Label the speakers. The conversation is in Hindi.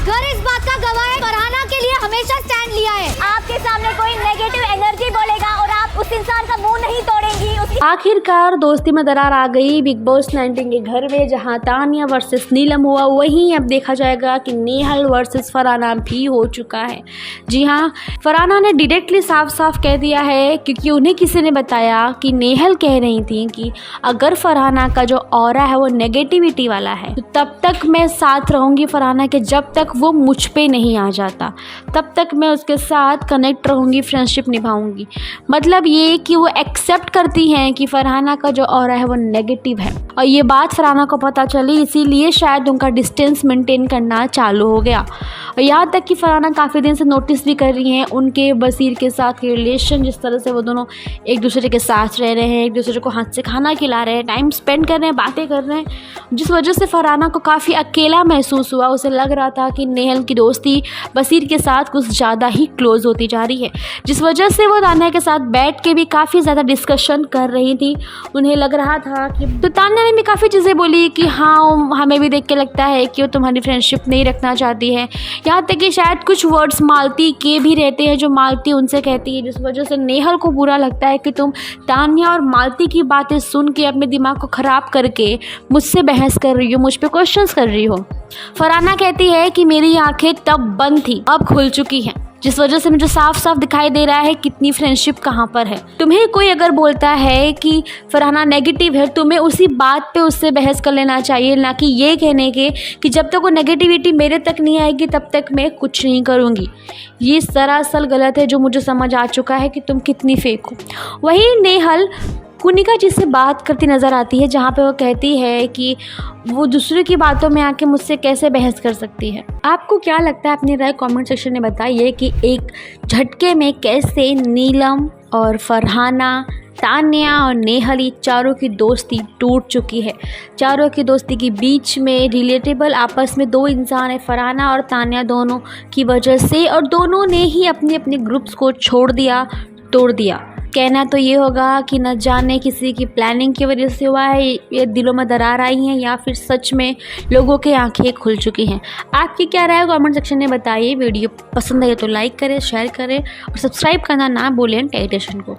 Speaker 1: घर इस बात का गवाह है, फरहाना के लिए हमेशा स्टैंड लिया है।
Speaker 2: आपके सामने कोई नेगेटिव एनर्जी बोलेगा और आप उस इंसान का मुंह नहीं तोड़ेंगी।
Speaker 3: आखिरकार दोस्ती में दरार आ गई बिग बॉस 19 के घर में, जहां तानिया वर्सेस नीलम हुआ, वहीं अब देखा जाएगा कि नेहल वर्सेस फरहाना भी हो चुका है। जी हां, फरहाना ने डायरेक्टली साफ साफ कह दिया है, क्योंकि उन्हें किसी ने बताया कि नेहल कह रही थी कि अगर फरहाना का जो ऑरा है वो नेगेटिविटी वाला है तो तब तक मैं साथ रहूंगी फरहाना के, जब तक वो मुझ पे नहीं आ जाता तब तक मैं उसके साथ कनेक्ट रहूंगी, फ्रेंडशिप निभाऊंगी। मतलब ये कि वो एक्सेप्ट करती हैं कि फरहाना का जो ऑरा है वो नेगेटिव है, और ये बात फरहाना को पता चली, इसीलिए शायद उनका डिस्टेंस मेंटेन करना चालू हो गया। और यहाँ तक कि फरहाना काफ़ी दिन से नोटिस भी कर रही हैं उनके बसीर के साथ के रिलेशन, जिस तरह से वो दोनों एक दूसरे के साथ रह रहे हैं, एक दूसरे को हाथ से खाना खिला रहे हैं, टाइम स्पेंड कर रहे हैं, बातें कर रहे हैं, जिस वजह से फरहाना को काफ़ी अकेला महसूस हुआ। उसे लग रहा था कि नेहल की दोस्ती बसीर के साथ कुछ ज़्यादा ही क्लोज होती जा रही है, जिस वजह से वो तानिया के साथ बैठ के भी काफ़ी ज़्यादा डिस्कशन कर रही थी। उन्हें लग रहा था कि तो तानिया ने भी काफ़ी चीज़ें बोली कि हाँ, हमें भी देख के लगता है कि वो तुम्हारी फ्रेंडशिप नहीं रखना चाहती है। यहाँ तक कि शायद कुछ वर्ड्स मालती के भी रहते हैं जो मालती उनसे कहती है, जिस वजह से नेहल को बुरा लगता है कि तुम तानिया और मालती की बातें सुन के अपने दिमाग को ख़राब करके मुझसे बहस कर रही हो, मुझ पे क्वेश्चंस कर रही हो। फरहाना कहती है कि मेरी आंखें तब बंद थी, अब खुल चुकी हैं, जिस वजह से मुझे साफ साफ दिखाई दे रहा है कितनी फ्रेंडशिप कहाँ पर है। तुम्हें कोई अगर बोलता है कि फरहाना नेगेटिव है, तुम्हें उसी बात पे उससे बहस कर लेना चाहिए, ना कि ये कहने के कि जब तक वो नेगेटिविटी मेरे तक नहीं आएगी तब तक मैं कुछ नहीं करूँगी। ये सरासर गलत है, जो मुझे समझ आ चुका है कि तुम कितनी फेक हो। वहीं नेहल कुनिका जी से बात करती नज़र आती है, जहाँ पे वो कहती है कि वो दूसरे की बातों में आके मुझसे कैसे बहस कर सकती है। आपको क्या लगता है? अपनी राय कमेंट सेक्शन में बताइए कि एक झटके में कैसे नीलम और फरहाना, तानिया और नेहल चारों की दोस्ती टूट चुकी है। चारों की दोस्ती के बीच में रिलेटेबल आपस में दो इंसान है, फरहाना और तानिया, दोनों की वजह से, और दोनों ने ही अपने अपने ग्रुप्स को छोड़ दिया, तोड़ दिया। कहना तो ये होगा कि न जाने किसी की प्लानिंग की वजह से हुआ है, ये दिलों में दरार आई है, या फिर सच में लोगों की आंखें खुल चुकी हैं। आपकी क्या राय है कमेंट सेक्शन में बताइए। वीडियो पसंद आए तो लाइक करें, शेयर करें और सब्सक्राइब करना ना भूलें टेलीविजन को।